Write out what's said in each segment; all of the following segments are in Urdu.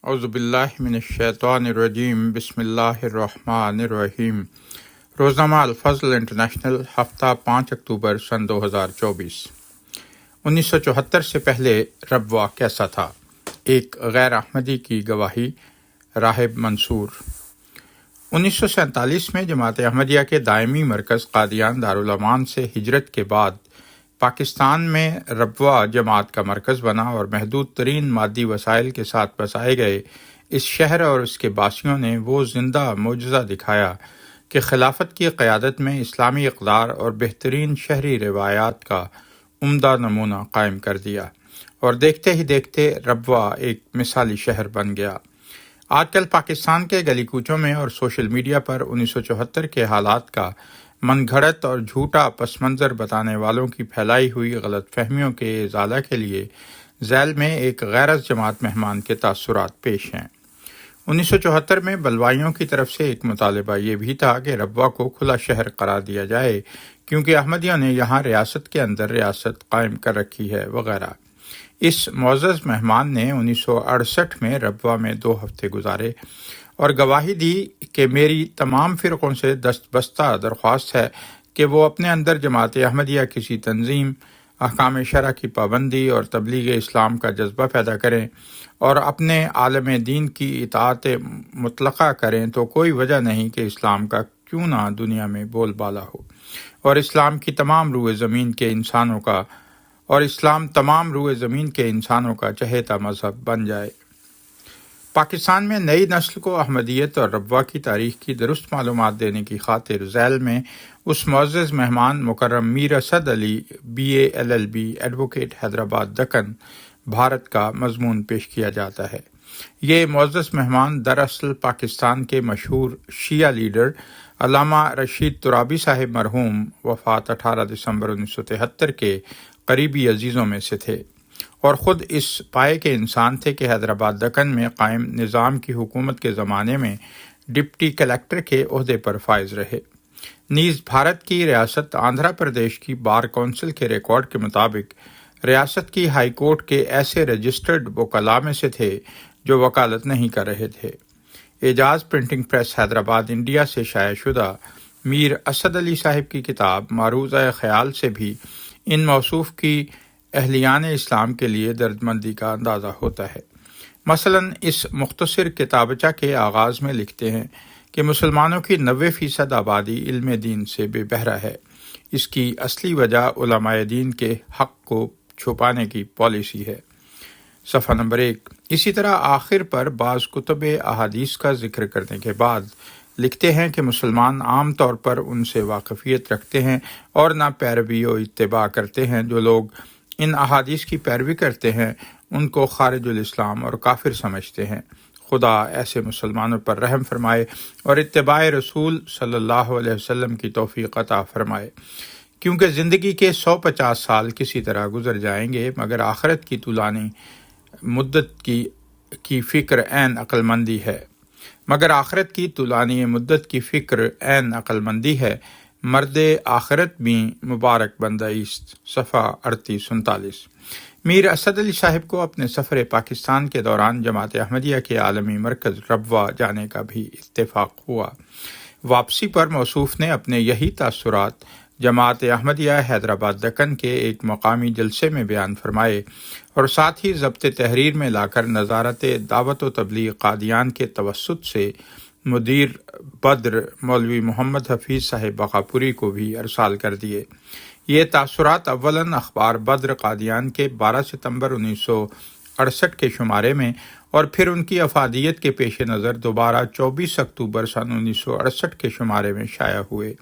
اعوذ باللہ من الشیطان الرجیم بسم اللہ الرحمن الرحیم۔ روزنامہ الفضل انٹرنیشنل، ہفتہ 5 اکتوبر سن 2024۔ 1974 سے پہلے ربوہ کیسا تھا؟ ایک غیر احمدی کی گواہی، راہب منصور۔ 1947 میں جماعت احمدیہ کے دائمی مرکز قادیان دارالمان سے ہجرت کے بعد پاکستان میں ربوہ جماعت کا مرکز بنا اور محدود ترین مادی وسائل کے ساتھ بسائے گئے اس شہر اور اس کے باسیوں نے وہ زندہ معجزہ دکھایا کہ خلافت کی قیادت میں اسلامی اقدار اور بہترین شہری روایات کا عمدہ نمونہ قائم کر دیا، اور دیکھتے ہی دیکھتے ربوہ ایک مثالی شہر بن گیا۔ آج کل پاکستان کے گلی کوچوں میں اور سوشل میڈیا پر 1974 کے حالات کا من گھڑت اور جھوٹا پس منظر بتانے والوں کی پھیلائی ہوئی غلط فہمیوں کے ازالہ کے لیے ذیل میں ایک غیرت جماعت مہمان کے تاثرات پیش ہیں۔ 1974 میں بلوائیوں کی طرف سے ایک مطالبہ یہ بھی تھا کہ ربوہ کو کھلا شہر قرار دیا جائے کیونکہ احمدیوں نے یہاں ریاست کے اندر ریاست قائم کر رکھی ہے وغیرہ۔ اس معزز مہمان نے 1968 میں ربوہ میں 2 ہفتے گزارے اور گواہی دی کہ میری تمام فرقوں سے دستبستہ درخواست ہے کہ وہ اپنے اندر جماعت احمدیہ کسی تنظیم، احکام شرع کی پابندی اور تبلیغ اسلام کا جذبہ پیدا کریں اور اپنے عالم دین کی اطاعت مطلقہ کریں تو کوئی وجہ نہیں کہ اسلام کا کیوں نہ دنیا میں بول بالا ہو اور اسلام تمام روئے زمین کے انسانوں کا چہیتا مذہب بن جائے۔ پاکستان میں نئی نسل کو احمدیت اور ربوہ کی تاریخ کی درست معلومات دینے کی خاطر ذیل میں اس معزز مہمان مکرم میر اسد علی BA LLB advocate Hyderabad Deccan Bharat کا مضمون پیش کیا جاتا ہے۔ یہ معزز مہمان دراصل پاکستان کے مشہور شیعہ لیڈر علامہ رشید ترابی صاحب مرحوم وفات 18 دسمبر 1973 کے قریبی عزیزوں میں سے تھے، اور خود اس پائے کے انسان تھے کہ حیدرآباد دکن میں قائم نظام کی حکومت کے زمانے میں ڈپٹی کلیکٹر کے عہدے پر فائز رہے۔ نیز بھارت کی ریاست آندھرا پردیش کی بار کونسل کے ریکارڈ کے مطابق ریاست کی ہائی کورٹ کے ایسے رجسٹرڈ وکلاء میں سے تھے جو وکالت نہیں کر رہے تھے۔ اعجاز پرنٹنگ پریس حیدرآباد انڈیا سے شائع شدہ میر اسد علی صاحب کی کتاب معروضہ خیال سے بھی ان موصوف کی اہلیان اسلام کے لیے دردمندی کا اندازہ ہوتا ہے۔ مثلاً اس مختصر کتابچہ کے آغاز میں لکھتے ہیں کہ مسلمانوں کی 90% آبادی علم دین سے بے بہرہ ہے۔ اس کی اصلی وجہ علماء دین کے حق کو چھپانے کی پالیسی ہے۔ صفحہ نمبر 1۔ اسی طرح آخر پر بعض کتب احادیث کا ذکر کرنے کے بعد لکھتے ہیں کہ مسلمان عام طور پر ان سے واقفیت رکھتے ہیں اور نہ پیروی و اتباع کرتے ہیں۔ جو لوگ ان احادیث کی پیروی کرتے ہیں ان کو خارج الاسلام اور کافر سمجھتے ہیں۔ خدا ایسے مسلمانوں پر رحم فرمائے اور اتباع رسول صلی اللہ علیہ وسلم کی توفیق عطا فرمائے، کیونکہ زندگی کے 150 سال کسی طرح گزر جائیں گے مگر آخرت کی طولانی مدت کی فکر عین عقل مندی ہے۔ مرد آخرت بھی مبارک بندہ است۔ صفحہ 38-39۔ میر اسد علی صاحب کو اپنے سفر پاکستان کے دوران جماعت احمدیہ کے عالمی مرکز ربوہ جانے کا بھی اتفاق ہوا۔ واپسی پر موصوف نے اپنے یہی تاثرات جماعت احمدیہ حیدرآباد دکن کے ایک مقامی جلسے میں بیان فرمائے اور ساتھ ہی ضبط تحریر میں لا کر نظارت دعوت و تبلیغ قادیان کے توسط سے مدیر بدر مولوی محمد حفیظ صاحب بقاپوری کو بھی ارسال کر دیے۔ یہ تاثرات اولاً اخبار بدر قادیان کے 12 ستمبر 1968 کے شمارے میں اور پھر ان کی افادیت کے پیش نظر دوبارہ 24 اکتوبر سن 1968 کے شمارے میں شائع ہوئے،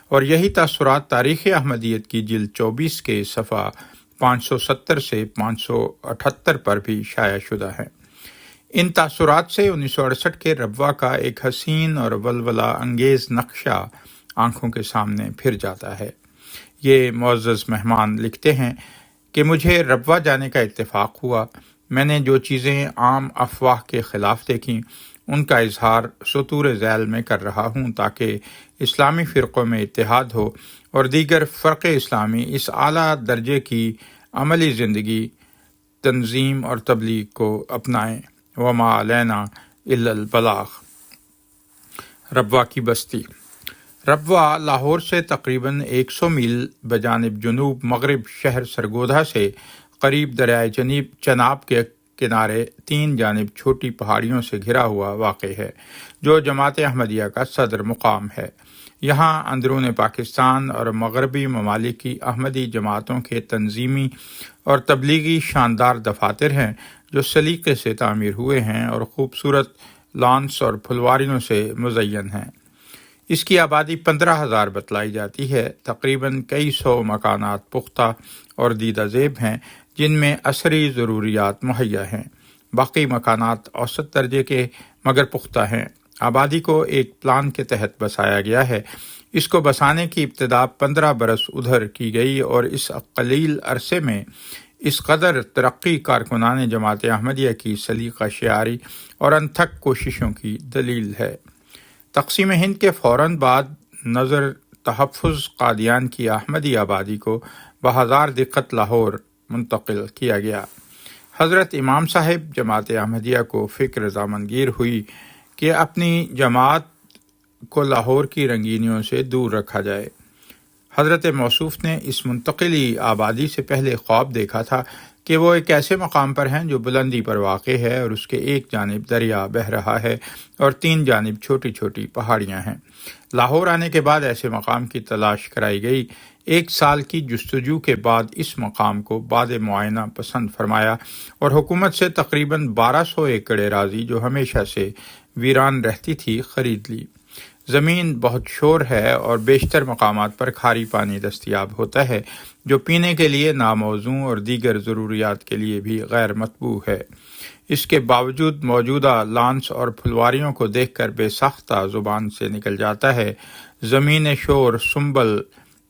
اور یہی تاثرات تاریخ احمدیت کی جلد 24 کے صفحہ 570 سے 578 پر بھی شائع شدہ ہیں۔ ان تاثرات سے 1968 کے ربوہ کا ایک حسین اور ولولہ انگیز نقشہ آنکھوں کے سامنے پھر جاتا ہے۔ یہ معزز مہمان لکھتے ہیں کہ مجھے ربوہ جانے کا اتفاق ہوا۔ میں نے جو چیزیں عام افواہ کے خلاف دیکھیں ان کا اظہار سطور ذیل میں کر رہا ہوں تاکہ اسلامی فرقوں میں اتحاد ہو اور دیگر فرق اسلامی اس اعلیٰ درجے کی عملی زندگی، تنظیم اور تبلیغ کو اپنائیں۔ وما علینا الا البلاغ۔ ربوہ کی بستی۔ ربوہ لاہور سے تقریباً 100 میل بجانب جنوب مغرب شہر سرگودھا سے قریب دریائے چناب کے کنارے 3 جانب چھوٹی پہاڑیوں سے گھرا ہوا واقع ہے، جو جماعت احمدیہ کا صدر مقام ہے۔ یہاں اندرون پاکستان اور مغربی ممالک کی احمدی جماعتوں کے تنظیمی اور تبلیغی شاندار دفاتر ہیں جو سلیقے سے تعمیر ہوئے ہیں اور خوبصورت لانس اور پھلواریوں سے مزین ہیں۔ اس کی آبادی 15,000 بتلائی جاتی ہے۔ تقریباً کئی سو مکانات پختہ اور دیدہ زیب ہیں جن میں عصری ضروریات مہیا ہیں۔ باقی مکانات اوسط درجے کے مگر پختہ ہیں۔ آبادی کو ایک پلان کے تحت بسایا گیا ہے۔ اس کو بسانے کی ابتدا 15 برس ادھر کی گئی اور اس قلیل عرصے میں اس قدر ترقی کارکنان جماعت احمدیہ کی سلیقہ شعاری اور انتھک کوششوں کی دلیل ہے۔ تقسیم ہند کے فوراً بعد نظر تحفظ قادیان کی احمدی آبادی کو بہزار دقت لاہور منتقل کیا گیا۔ حضرت امام صاحب جماعت احمدیہ کو فکر دامنگیر ہوئی کہ اپنی جماعت کو لاہور کی رنگینیوں سے دور رکھا جائے۔ حضرت موصوف نے اس منتقلی آبادی سے پہلے خواب دیکھا تھا کہ وہ ایک ایسے مقام پر ہیں جو بلندی پر واقع ہے اور اس کے ایک جانب دریا بہہ رہا ہے اور 3 جانب چھوٹی چھوٹی پہاڑیاں ہیں۔ لاہور آنے کے بعد ایسے مقام کی تلاش کرائی گئی۔ 1 سال کی جستجو کے بعد اس مقام کو بعد معائنہ پسند فرمایا اور حکومت سے تقریباً 1200 ایکڑ اراضی جو ہمیشہ سے ویران رہتی تھی خرید لی۔ زمین بہت شور ہے اور بیشتر مقامات پر کھاری پانی دستیاب ہوتا ہے جو پینے کے لیے ناموزوں اور دیگر ضروریات کے لیے بھی غیر مطبوع ہے۔ اس کے باوجود موجودہ لانس اور پھلواریوں کو دیکھ کر بے ساختہ زبان سے نکل جاتا ہے، زمین شور سنبل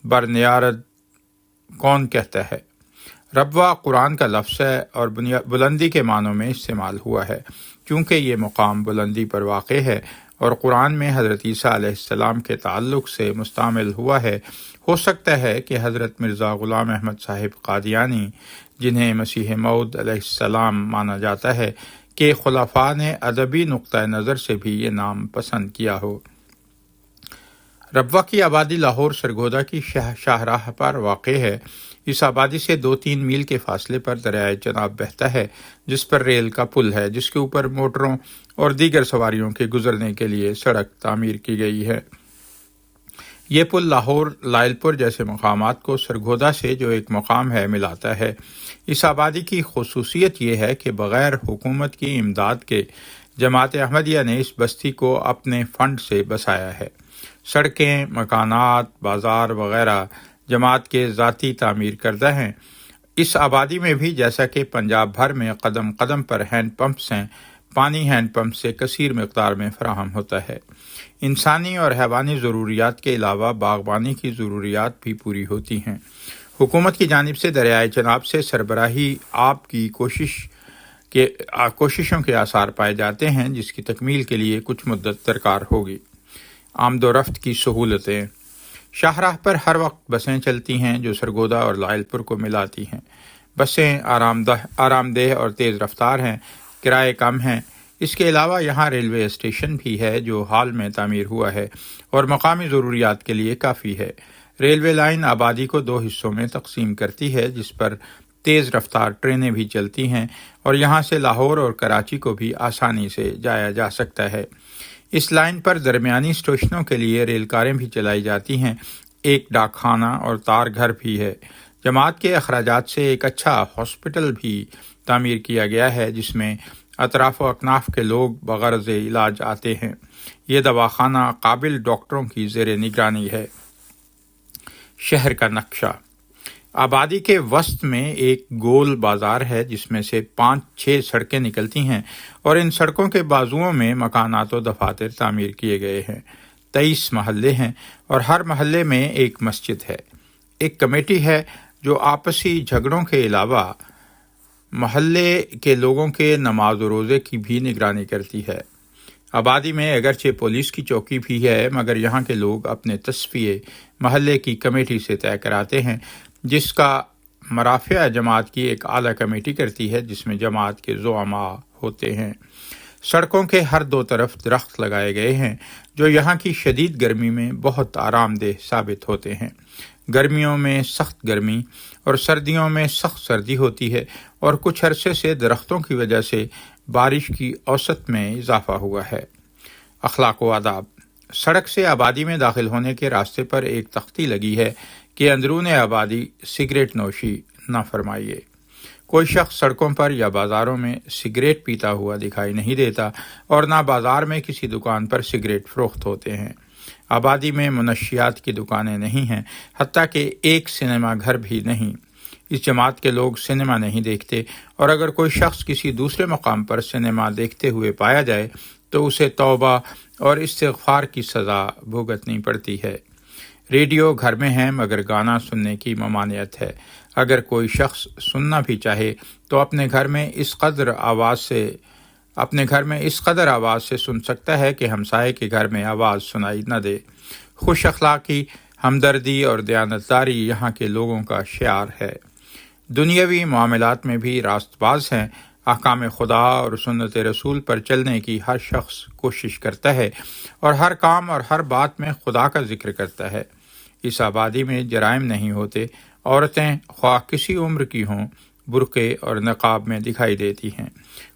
برنیارد کون کہتا ہے۔ ربوہ قرآن کا لفظ ہے اور بلندی کے معنوں میں استعمال ہوا ہے۔ چونکہ یہ مقام بلندی پر واقع ہے اور قرآن میں حضرت عیسیٰ علیہ السلام کے تعلق سے مستعمل ہوا ہے، ہو سکتا ہے کہ حضرت مرزا غلام احمد صاحب قادیانی، جنہیں مسیح موعود علیہ السلام مانا جاتا ہے، کہ خلفاء نے ادبی نقطہ نظر سے بھی یہ نام پسند کیا ہو۔ ربوہ کی آبادی لاہور سرگودھا کی شاہراہ پر واقع ہے۔ اس آبادی سے 2-3 میل کے فاصلے پر دریائے چناب بہتا ہے جس پر ریل کا پل ہے، جس کے اوپر موٹروں اور دیگر سواریوں کے گزرنے کے لیے سڑک تعمیر کی گئی ہے۔ یہ پل لاہور لائل پور جیسے مقامات کو سرگودھا سے جو ایک مقام ہے ملاتا ہے۔ اس آبادی کی خصوصیت یہ ہے کہ بغیر حکومت کی امداد کے جماعت احمدیہ نے اس بستی کو اپنے فنڈ سے بسایا ہے۔ سڑکیں، مکانات، بازار وغیرہ جماعت کے ذاتی تعمیر کردہ ہیں۔ اس آبادی میں بھی جیسا کہ پنجاب بھر میں قدم قدم پر ہینڈ پمپس ہیں، پانی ہینڈ پمپ سے کثیر مقدار میں فراہم ہوتا ہے۔ انسانی اور حیوانی ضروریات کے علاوہ باغبانی کی ضروریات بھی پوری ہوتی ہیں۔ حکومت کی جانب سے دریائے چناب سے سربراہی آب کی کوششوں کے آثار پائے جاتے ہیں، جس کی تکمیل کے لیے کچھ مدت درکار ہوگی۔ آمد و رفت کی سہولتیں۔ شاہراہ پر ہر وقت بسیں چلتی ہیں جو سرگودھا اور لائل پور کو ملاتی ہیں۔ بسیں آرام دہ اور تیز رفتار ہیں، کرائے کم ہیں۔ اس کے علاوہ یہاں ریلوے اسٹیشن بھی ہے جو حال میں تعمیر ہوا ہے اور مقامی ضروریات کے لیے کافی ہے۔ ریلوے لائن آبادی کو 2 حصوں میں تقسیم کرتی ہے، جس پر تیز رفتار ٹرینیں بھی چلتی ہیں اور یہاں سے لاہور اور کراچی کو بھی آسانی سے جایا جا سکتا ہے۔ اس لائن پر درمیانی اسٹیشنوں کے لیے ریل کاریں بھی چلائی جاتی ہیں۔ ایک ڈاک خانہ اور تار گھر بھی ہے۔ جماعت کے اخراجات سے ایک اچھا ہاسپٹل بھی تعمیر کیا گیا ہے جس میں اطراف و اکناف کے لوگ بغرض علاج آتے ہیں۔ یہ دواخانہ قابل ڈاکٹروں کی زیر نگرانی ہے۔ شہر کا نقشہ۔ آبادی کے وسط میں ایک گول بازار ہے جس میں سے 5-6 سڑکیں نکلتی ہیں اور ان سڑکوں کے بازوؤں میں مکانات و دفاتر تعمیر کیے گئے ہیں۔ 23 محلے ہیں اور ہر محلے میں ایک مسجد ہے۔ ایک کمیٹی ہے جو آپسی جھگڑوں کے علاوہ محلے کے لوگوں کے نماز و روزے کی بھی نگرانی کرتی ہے۔ آبادی میں اگرچہ پولیس کی چوکی بھی ہے، مگر یہاں کے لوگ اپنے تصفیے محلے کی کمیٹی سے طے کراتے ہیں، جس کا مرافع جماعت کی ایک اعلیٰ کمیٹی کرتی ہے جس میں جماعت کے زعماء ہوتے ہیں۔ سڑکوں کے ہر دو طرف درخت لگائے گئے ہیں جو یہاں کی شدید گرمی میں بہت آرام دہ ثابت ہوتے ہیں۔ گرمیوں میں سخت گرمی اور سردیوں میں سخت سردی ہوتی ہے، اور کچھ عرصے سے درختوں کی وجہ سے بارش کی اوسط میں اضافہ ہوا ہے۔ اخلاق و آداب۔ سڑک سے آبادی میں داخل ہونے کے راستے پر ایک تختی لگی ہے کہ اندرون آبادی سگریٹ نوشی نہ فرمائیے۔ کوئی شخص سڑکوں پر یا بازاروں میں سگریٹ پیتا ہوا دکھائی نہیں دیتا، اور نہ بازار میں کسی دکان پر سگریٹ فروخت ہوتے ہیں۔ آبادی میں منشیات کی دکانیں نہیں ہیں، حتیٰ کہ ایک سنیما گھر بھی نہیں۔ اس جماعت کے لوگ سنیما نہیں دیکھتے، اور اگر کوئی شخص کسی دوسرے مقام پر سنیما دیکھتے ہوئے پایا جائے تو اسے توبہ اور استغفار کی سزا بھگتنی پڑتی ہے۔ ریڈیو گھر میں ہے مگر گانا سننے کی ممانعت ہے۔ اگر کوئی شخص سننا بھی چاہے تو اپنے گھر میں اس قدر آواز سے سن سکتا ہے کہ ہمسائے کے گھر میں آواز سنائی نہ دے۔ خوش اخلاقی، ہمدردی اور دیانتداری یہاں کے لوگوں کا شعار ہے۔ دنیاوی معاملات میں بھی راست باز ہیں۔ احکام خدا اور سنت رسول پر چلنے کی ہر شخص کوشش کرتا ہے، اور ہر کام اور ہر بات میں خدا کا ذکر کرتا ہے۔ اس آبادی میں جرائم نہیں ہوتے۔ عورتیں خواہ کسی عمر کی ہوں برقعے اور نقاب میں دکھائی دیتی ہیں۔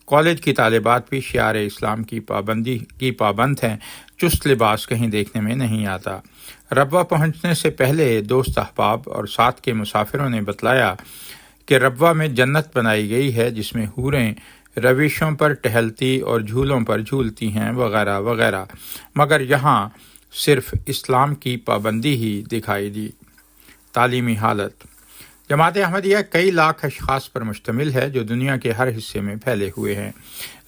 کالج کی طالبات بھی شعار اسلام کی پابند ہیں۔ چست لباس کہیں دیکھنے میں نہیں آتا۔ ربوہ پہنچنے سے پہلے دوست احباب اور ساتھ کے مسافروں نے بتلایا کہ ربوہ میں جنت بنائی گئی ہے جس میں حوریں رویشوں پر ٹہلتی اور جھولوں پر جھولتی ہیں وغیرہ وغیرہ، مگر یہاں صرف اسلام کی پابندی ہی دکھائی دی۔ تعلیمی حالت۔ جماعت احمدیہ کئی لاکھ اشخاص پر مشتمل ہے جو دنیا کے ہر حصے میں پھیلے ہوئے ہیں۔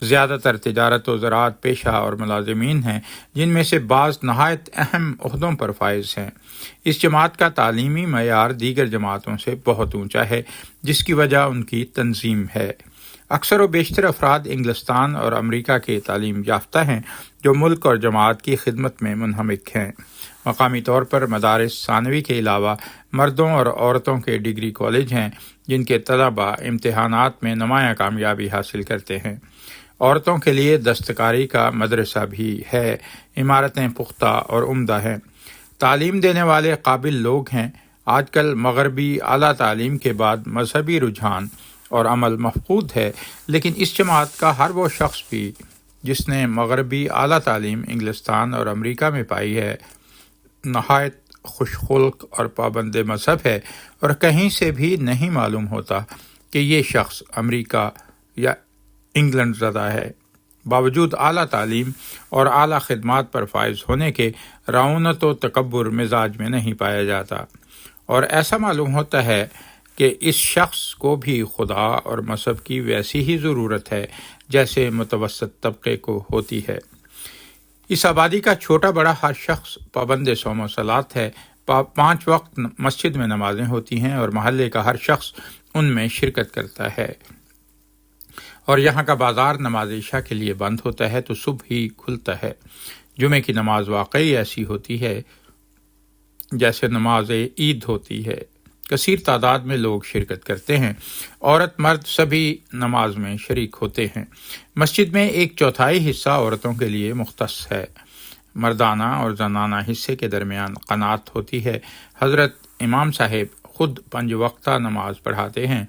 زیادہ تر تجارت و زراعت پیشہ اور ملازمین ہیں، جن میں سے بعض نہایت اہم عہدوں پر فائز ہیں۔ اس جماعت کا تعلیمی معیار دیگر جماعتوں سے بہت اونچا ہے، جس کی وجہ ان کی تنظیم ہے۔ اکثر و بیشتر افراد انگلستان اور امریکہ کے تعلیم یافتہ ہیں جو ملک اور جماعت کی خدمت میں منہمک ہیں۔ مقامی طور پر مدارس ثانوی کے علاوہ مردوں اور عورتوں کے ڈگری کالج ہیں جن کے طلباء امتحانات میں نمایاں کامیابی حاصل کرتے ہیں۔ عورتوں کے لیے دستکاری کا مدرسہ بھی ہے۔ عمارتیں پختہ اور عمدہ ہیں۔ تعلیم دینے والے قابل لوگ ہیں۔ آج کل مغربی اعلیٰ تعلیم کے بعد مذہبی رجحان اور عمل مفقود ہے، لیکن اس جماعت کا ہر وہ شخص بھی جس نے مغربی اعلیٰ تعلیم انگلستان اور امریکہ میں پائی ہے نہایت خوش خلق اور پابند مذہب ہے، اور کہیں سے بھی نہیں معلوم ہوتا کہ یہ شخص امریکہ یا انگلینڈ زدہ ہے۔ باوجود اعلیٰ تعلیم اور اعلیٰ خدمات پر فائز ہونے کے رعونت و تکبر مزاج میں نہیں پایا جاتا، اور ایسا معلوم ہوتا ہے کہ اس شخص کو بھی خدا اور مذہب کی ویسی ہی ضرورت ہے جیسے متوسط طبقے کو ہوتی ہے۔ اس آبادی کا چھوٹا بڑا ہر شخص پابند صوم و صلات ہے۔ 5 وقت مسجد میں نمازیں ہوتی ہیں اور محلے کا ہر شخص ان میں شرکت کرتا ہے، اور یہاں کا بازار نماز عشاء کے لیے بند ہوتا ہے تو صبح ہی کھلتا ہے۔ جمعے کی نماز واقعی ایسی ہوتی ہے جیسے نماز عید ہوتی ہے۔ کثیر تعداد میں لوگ شرکت کرتے ہیں۔ عورت مرد سبھی نماز میں شریک ہوتے ہیں۔ مسجد میں 1/4 حصہ عورتوں کے لیے مختص ہے۔ مردانہ اور زنانہ حصے کے درمیان قناعت ہوتی ہے۔ حضرت امام صاحب خود 5 وقتہ نماز پڑھاتے ہیں۔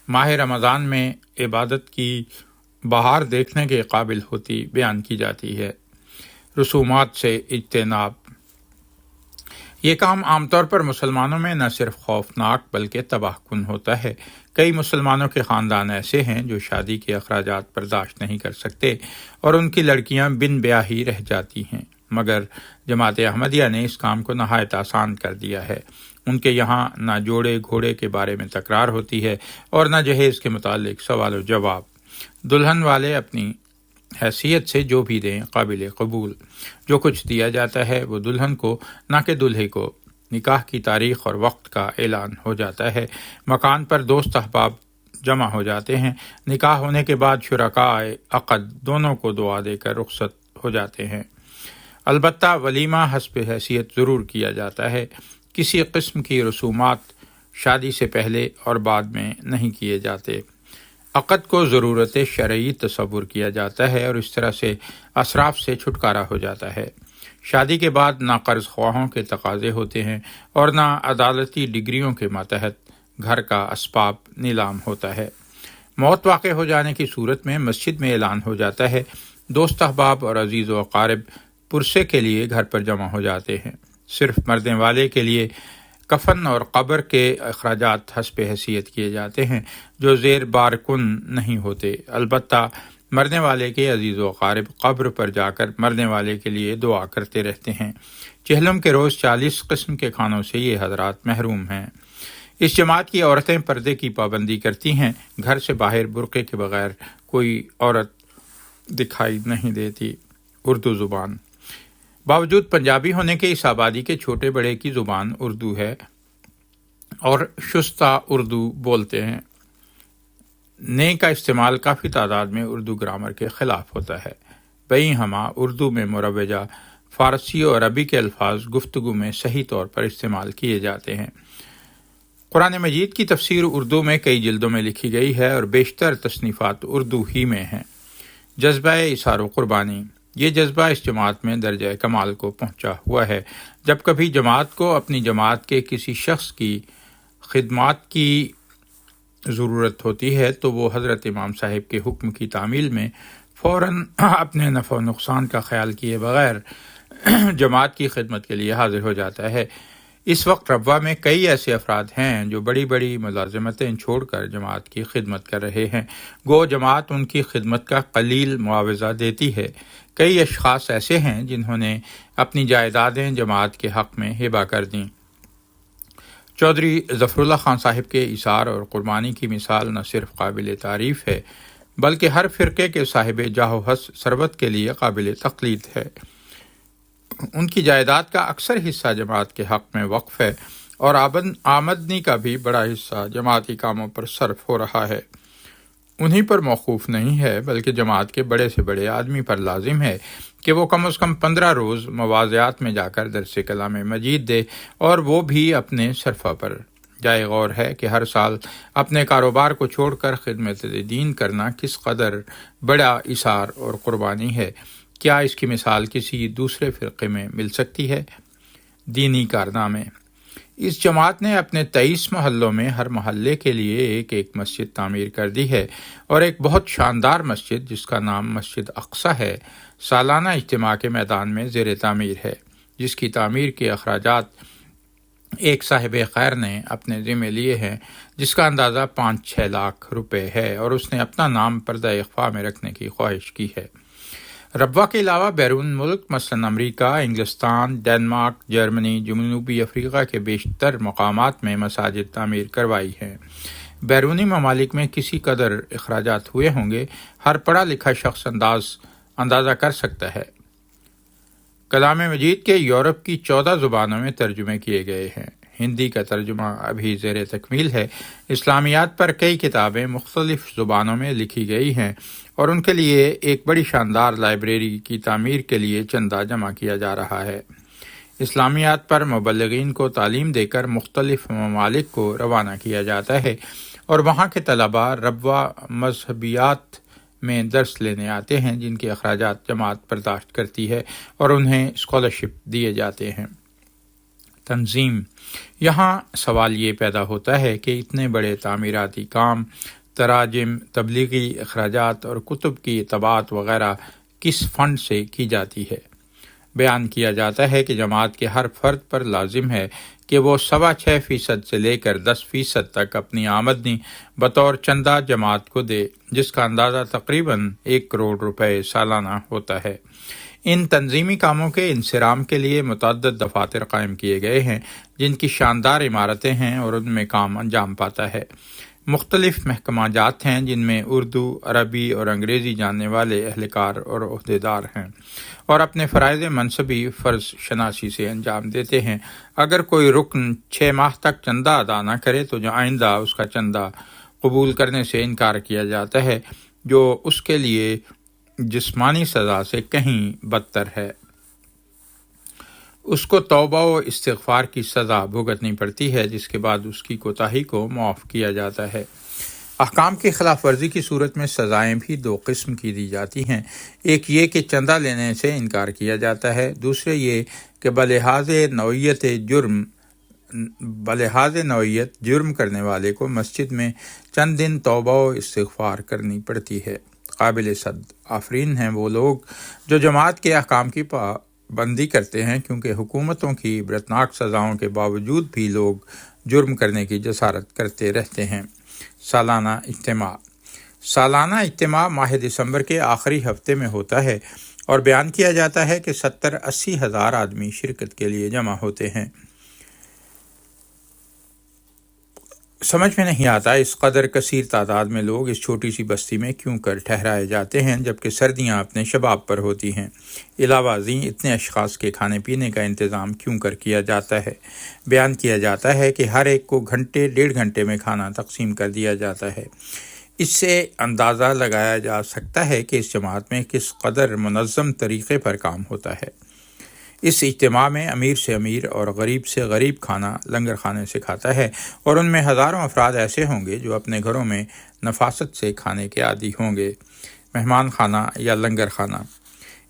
ماہ رمضان میں عبادت کی بہار دیکھنے کے قابل ہوتی بیان کی جاتی ہے۔ رسومات سے اجتناب۔ یہ کام عام طور پر مسلمانوں میں نہ صرف خوفناک بلکہ تباہ کن ہوتا ہے۔ کئی مسلمانوں کے خاندان ایسے ہیں جو شادی کے اخراجات برداشت نہیں کر سکتے اور ان کی لڑکیاں بن بیاہ ہی رہ جاتی ہیں، مگر جماعت احمدیہ نے اس کام کو نہایت آسان کر دیا ہے۔ ان کے یہاں نہ جوڑے گھوڑے کے بارے میں تکرار ہوتی ہے اور نہ جہیز کے متعلق سوال و جواب۔ دلہن والے اپنی حیثیت سے جو بھی دیں قابل قبول۔ جو کچھ دیا جاتا ہے وہ دلہن کو نہ کہ دلہے کو۔ نکاح کی تاریخ اور وقت کا اعلان ہو جاتا ہے۔ مکان پر دوست احباب جمع ہو جاتے ہیں۔ نکاح ہونے کے بعد شرکاء عقد دونوں کو دعا دے کر رخصت ہو جاتے ہیں۔ البتہ ولیمہ حسب حیثیت ضرور کیا جاتا ہے۔ کسی قسم کی رسومات شادی سے پہلے اور بعد میں نہیں کیے جاتے۔ عقد کو ضرورت شرعی تصور کیا جاتا ہے اور اس طرح سے اسراف سے چھٹکارا ہو جاتا ہے۔ شادی کے بعد نہ قرض خواہوں کے تقاضے ہوتے ہیں اور نہ عدالتی ڈگریوں کے ماتحت گھر کا اسباب نیلام ہوتا ہے۔ موت واقع ہو جانے کی صورت میں مسجد میں اعلان ہو جاتا ہے، دوست احباب اور عزیز و اقارب پرسے کے لیے گھر پر جمع ہو جاتے ہیں۔ صرف مرنے والے کے لیے کفن اور قبر کے اخراجات حسب حیثیت کیے جاتے ہیں جو زیر بار کن نہیں ہوتے۔ البتہ مرنے والے کے عزیز و اقارب قبر پر جا کر مرنے والے کے لیے دعا کرتے رہتے ہیں۔ چہلم کے روز 40 قسم کے کھانوں سے یہ حضرات محروم ہیں۔ اس جماعت کی عورتیں پردے کی پابندی کرتی ہیں، گھر سے باہر برقعے کے بغیر کوئی عورت دکھائی نہیں دیتی۔ اردو زبان باوجود پنجابی ہونے کے اس آبادی کے چھوٹے بڑے کی زبان اردو ہے اور شستہ اردو بولتے ہیں۔ نے کا استعمال کافی تعداد میں اردو گرامر کے خلاف ہوتا ہے۔ بئی ہما اردو میں مروجہ فارسی اور عربی کے الفاظ گفتگو میں صحیح طور پر استعمال کیے جاتے ہیں۔ قرآن مجید کی تفسیر اردو میں کئی جلدوں میں لکھی گئی ہے اور بیشتر تصنیفات اردو ہی میں ہیں۔ جذبہ اثار و قربانی، یہ جذبہ اس جماعت میں درجہ کمال کو پہنچا ہوا ہے۔ جب کبھی جماعت کو اپنی جماعت کے کسی شخص کی خدمات کی ضرورت ہوتی ہے تو وہ حضرت امام صاحب کے حکم کی تعمیل میں فوراً اپنے نفع و نقصان کا خیال کیے بغیر جماعت کی خدمت کے لیے حاضر ہو جاتا ہے۔ اس وقت ربوہ میں کئی ایسے افراد ہیں جو بڑی بڑی ملازمتیں چھوڑ کر جماعت کی خدمت کر رہے ہیں، گو جماعت ان کی خدمت کا قلیل معاوضہ دیتی ہے۔ کئی اشخاص ایسے ہیں جنہوں نے اپنی جائیدادیں جماعت کے حق میں ہبہ کر دیں۔ چودھری ظفر اللہ خان صاحب کے ایثار اور قربانی کی مثال نہ صرف قابل تعریف ہے بلکہ ہر فرقے کے صاحب جاہ و ثروت کے لیے قابل تقلید ہے۔ ان کی جائیداد کا اکثر حصہ جماعت کے حق میں وقف ہے اور آمدنی کا بھی بڑا حصہ جماعتی کاموں پر صرف ہو رہا ہے۔ انہی پر موقوف نہیں ہے بلکہ جماعت کے بڑے سے بڑے آدمی پر لازم ہے کہ وہ کم از کم 15 روز مواضعات میں جا کر درس کلام مجید دے، اور وہ بھی اپنے صرفہ پر۔ جائے غور ہے کہ ہر سال اپنے کاروبار کو چھوڑ کر خدمت دین کرنا کس قدر بڑا ایثار اور قربانی ہے۔ کیا اس کی مثال کسی دوسرے فرقے میں مل سکتی ہے؟ دینی کارنامے، اس جماعت نے اپنے 23 محلوں میں ہر محلے کے لیے ایک ایک مسجد تعمیر کر دی ہے، اور ایک بہت شاندار مسجد جس کا نام مسجد اقصیٰ ہے سالانہ اجتماع کے میدان میں زیر تعمیر ہے، جس کی تعمیر کے اخراجات ایک صاحب خیر نے اپنے ذمہ لیے ہیں، جس کا اندازہ 5-6 لاکھ روپے ہے، اور اس نے اپنا نام پردہ اخفاء میں رکھنے کی خواہش کی ہے۔ ربوہ کے علاوہ بیرون ملک مثلاً امریکہ، انگلستان، ڈنمارک، جرمنی، جنوبی افریقہ کے بیشتر مقامات میں مساجد تعمیر کروائی ہیں۔ بیرونی ممالک میں کسی قدر اخراجات ہوئے ہوں گے، ہر پڑھا لکھا شخص اندازہ کر سکتا ہے۔ کلام مجید کے یورپ کی 14 زبانوں میں ترجمے کیے گئے ہیں۔ ہندی کا ترجمہ ابھی زیر تکمیل ہے۔ اسلامیات پر کئی کتابیں مختلف زبانوں میں لکھی گئی ہیں اور ان کے لیے ایک بڑی شاندار لائبریری کی تعمیر کے لیے چندہ جمع کیا جا رہا ہے۔ اسلامیات پر مبلغین کو تعلیم دے کر مختلف ممالک کو روانہ کیا جاتا ہے، اور وہاں کے طلباء ربوہ مذہبیات میں درس لینے آتے ہیں، جن کے اخراجات جماعت برداشت کرتی ہے اور انہیں اسکالرشپ دیے جاتے ہیں۔ تنظیم، یہاں سوال یہ پیدا ہوتا ہے کہ اتنے بڑے تعمیراتی کام، تراجم، تبلیغی اخراجات اور کتب کی طباعت وغیرہ کس فنڈ سے کی جاتی ہے؟ بیان کیا جاتا ہے کہ جماعت کے ہر فرد پر لازم ہے کہ وہ 6.25% سے لے کر 10% تک اپنی آمدنی بطور چندہ جماعت کو دے، جس کا اندازہ تقریباً 1 کروڑ روپے سالانہ ہوتا ہے۔ ان تنظیمی کاموں کے انصرام کے لیے متعدد دفاتر قائم کیے گئے ہیں، جن کی شاندار عمارتیں ہیں اور ان میں کام انجام پاتا ہے۔ مختلف محکمہ جات ہیں جن میں اردو، عربی اور انگریزی جاننے والے اہلکار اور عہدیدار ہیں، اور اپنے فرائض منصبی فرض شناسی سے انجام دیتے ہیں۔ اگر کوئی رکن 6 ماہ تک چندہ ادا نہ کرے تو آئندہ اس کا چندہ قبول کرنے سے انکار کیا جاتا ہے، جو اس کے لیے جسمانی سزا سے کہیں بدتر ہے۔ اس کو توبہ و استغفار کی سزا بھگتنی پڑتی ہے، جس کے بعد اس کی کوتاہی کو معاف کیا جاتا ہے۔ احکام کی خلاف ورزی کی صورت میں سزائیں بھی دو قسم کی دی جاتی ہیں، ایک یہ کہ چندہ لینے سے انکار کیا جاتا ہے، دوسرے یہ کہ بلحاظ نوعیت جرم کرنے والے کو مسجد میں چند دن توبہ و استغفار کرنی پڑتی ہے۔ قابل صد آفرین ہیں وہ لوگ جو جماعت کے احکام کی پابندی کرتے ہیں، کیونکہ حکومتوں کی عبرتناک سزاؤں کے باوجود بھی لوگ جرم کرنے کی جسارت کرتے رہتے ہیں۔ سالانہ اجتماع ماہ دسمبر کے آخری ہفتے میں ہوتا ہے اور بیان کیا جاتا ہے کہ 70-80 ہزار آدمی شرکت کے لیے جمع ہوتے ہیں۔ سمجھ میں نہیں آتا اس قدر کثیر تعداد میں لوگ اس چھوٹی سی بستی میں کیوں کر ٹھہرائے جاتے ہیں جبکہ سردیاں اپنے شباب پر ہوتی ہیں۔ علاوہ ازیں اتنے اشخاص کے کھانے پینے کا انتظام کیوں کر کیا جاتا ہے؟ بیان کیا جاتا ہے کہ ہر ایک کو گھنٹے 1.5 گھنٹے میں کھانا تقسیم کر دیا جاتا ہے۔ اس سے اندازہ لگایا جا سکتا ہے کہ اس جماعت میں کس قدر منظم طریقے پر کام ہوتا ہے۔ اس اجتماع میں امیر سے امیر اور غریب سے غریب کھانا لنگر خانے سے کھاتا ہے، اور ان میں ہزاروں افراد ایسے ہوں گے جو اپنے گھروں میں نفاست سے کھانے کے عادی ہوں گے۔ مہمان خانہ یا لنگر خانہ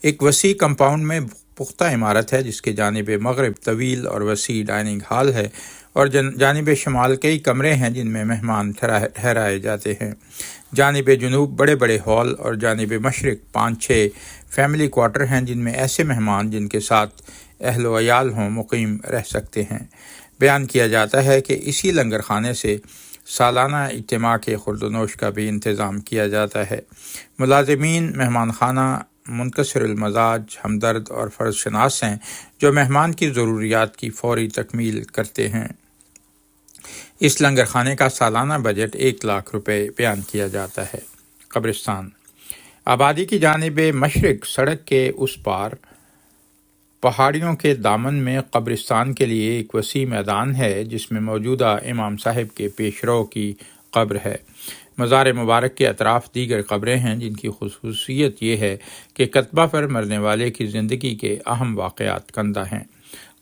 ایک وسیع کمپاؤنڈ میں پختہ عمارت ہے جس کے جانب مغرب طویل اور وسیع ڈائننگ ہال ہے اور جانب شمال کئی کمرے ہیں جن میں مہمان ٹھہرائے جاتے ہیں۔ جانب جنوب بڑے بڑے ہال اور جانب مشرق 5-6 فیملی کوارٹر ہیں جن میں ایسے مہمان جن کے ساتھ اہل و عیال ہوں مقیم رہ سکتے ہیں۔ بیان کیا جاتا ہے کہ اسی لنگر خانے سے سالانہ اجتماع کے خورد و نوش کا بھی انتظام کیا جاتا ہے۔ ملازمین مہمان خانہ منکسر المزاج، ہمدرد اور فرض شناس ہیں جو مہمان کی ضروریات کی فوری تکمیل کرتے ہیں۔ اس لنگر خانے کا سالانہ بجٹ 1 لاکھ روپے بیان کیا جاتا ہے۔ قبرستان آبادی کی جانب مشرق سڑک کے اس پار پہاڑیوں کے دامن میں قبرستان کے لیے ایک وسیع میدان ہے جس میں موجودہ امام صاحب کے پیشرو کی قبر ہے۔ مزار مبارک کے اطراف دیگر قبریں ہیں جن کی خصوصیت یہ ہے کہ کتبہ پر مرنے والے کی زندگی کے اہم واقعات کندہ ہیں۔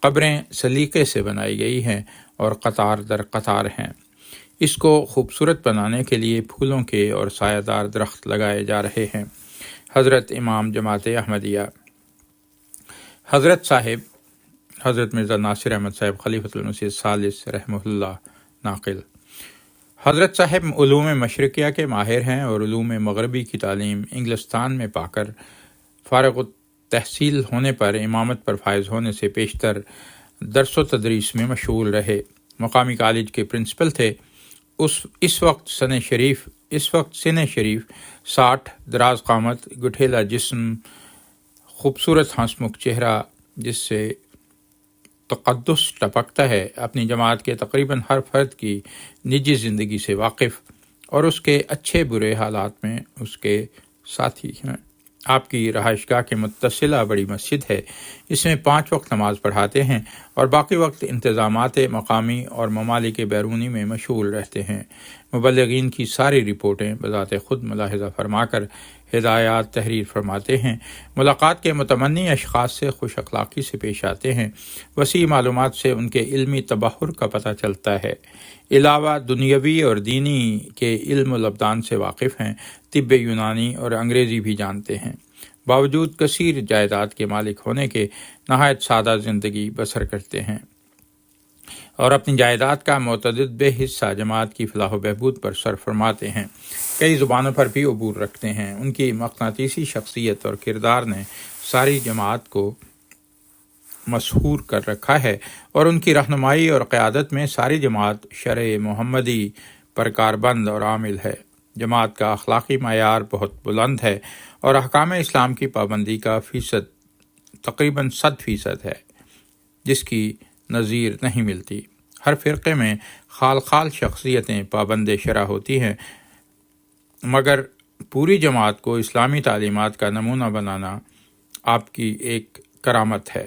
قبریں سلیقے سے بنائی گئی ہیں اور قطار در قطار ہیں۔ اس کو خوبصورت بنانے کے لیے پھولوں کے اور سایہ دار درخت لگائے جا رہے ہیں۔ حضرت امام جماعت احمدیہ حضرت مرزا ناصر احمد صاحب خلیفۃ المسیح الثالث رحمہ اللہ ناقل۔ حضرت صاحب علوم مشرقیہ کے ماہر ہیں اور علوم مغربی کی تعلیم انگلستان میں پا کر فارغ التحصیل ہونے پر امامت پر فائز ہونے سے پیشتر درس و تدریس میں مشغول رہے۔ مقامی کالج کے پرنسپل تھے۔ اس وقت سن شریف 60، دراز قامت، گٹھیلا جسم، خوبصورت ہنسمکھ چہرہ جس سے تقدس ٹپکتا ہے، اپنی جماعت کے تقریباً ہر فرد کی نجی زندگی سے واقف اور اس کے اچھے برے حالات میں اس کے ساتھی ہیں۔ آپ کی رہائش گاہ کے متصلہ بڑی مسجد ہے۔ اس میں 5 وقت نماز پڑھاتے ہیں اور باقی وقت انتظامات مقامی اور ممالک بیرونی میں مشغول رہتے ہیں۔ مبلغین کی ساری رپورٹیں بذات خود ملاحظہ فرما کر ہدایات تحریر فرماتے ہیں۔ ملاقات کے متمنی اشخاص سے خوش اخلاقی سے پیش آتے ہیں۔ وسیع معلومات سے ان کے علمی تبحر کا پتہ چلتا ہے۔ علاوہ دنیاوی اور دینی کے علم و لبدان سے واقف ہیں۔ طب یونانی اور انگریزی بھی جانتے ہیں۔ باوجود کثیر جائیداد کے مالک ہونے کے نہایت سادہ زندگی بسر کرتے ہیں اور اپنی جائیداد کا متعدد بے حصہ جماعت کی فلاح و بہبود پر صرف فرماتے ہیں۔ کئی زبانوں پر بھی عبور رکھتے ہیں۔ ان کی مقناطیسی شخصیت اور کردار نے ساری جماعت کو مسحور کر رکھا ہے اور ان کی رہنمائی اور قیادت میں ساری جماعت شرع محمدی پر کاربند اور عامل ہے۔ جماعت کا اخلاقی معیار بہت بلند ہے اور احکام اسلام کی پابندی کا فیصد تقریباً 100% ہے جس کی نظیر نہیں ملتی۔ ہر فرقے میں خال شخصیتیں پابند شرع ہوتی ہیں، مگر پوری جماعت کو اسلامی تعلیمات کا نمونہ بنانا آپ کی ایک کرامت ہے۔